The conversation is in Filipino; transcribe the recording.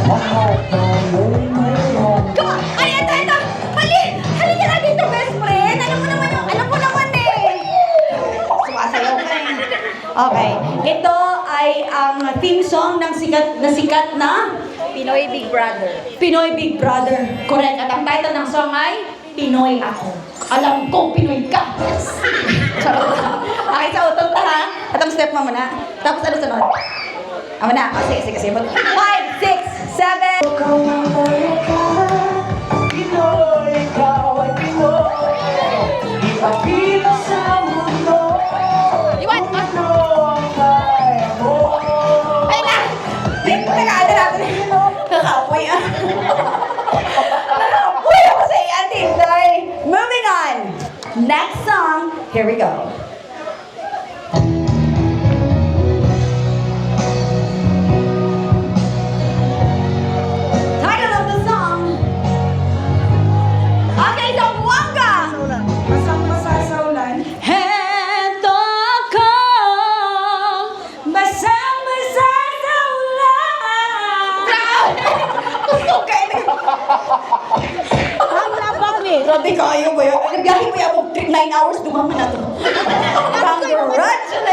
Come on! Ay, ito! Halika na dito, best friend! Alam mo naman eh! Sumasayaw ka eh. Okay. Ito ay ang theme song ng sikat na Pinoy Big Brother. Pinoy Big Brother. Correct. At ang title ng song ay Pinoy Ako. Alam kong Pinoy ka. Charot. Okay, sa utong ta ha. At ang step mo muna. Tapos ano sunod? Muna. Sige. 5, 6, 7. Pinoy, ikaw ay Pinoy. Ipakita sa mundo. Iwan! Ano ang kaya mo? Ay na! Nag-aada natin. Kakapoy ah. Nakapoy ako sa iyan, Tinday. Moving on. Next song. Here we go. Title of the song. Okay, so Buanga. Basang-basa sa ulan. Heto ako, basang-basa sa ulan. Gusto kayo. Ang labang eh. Grabe kayo ba yun? Nagbiyahe mo yan, 9 hours, dumaman na to. Congratulations!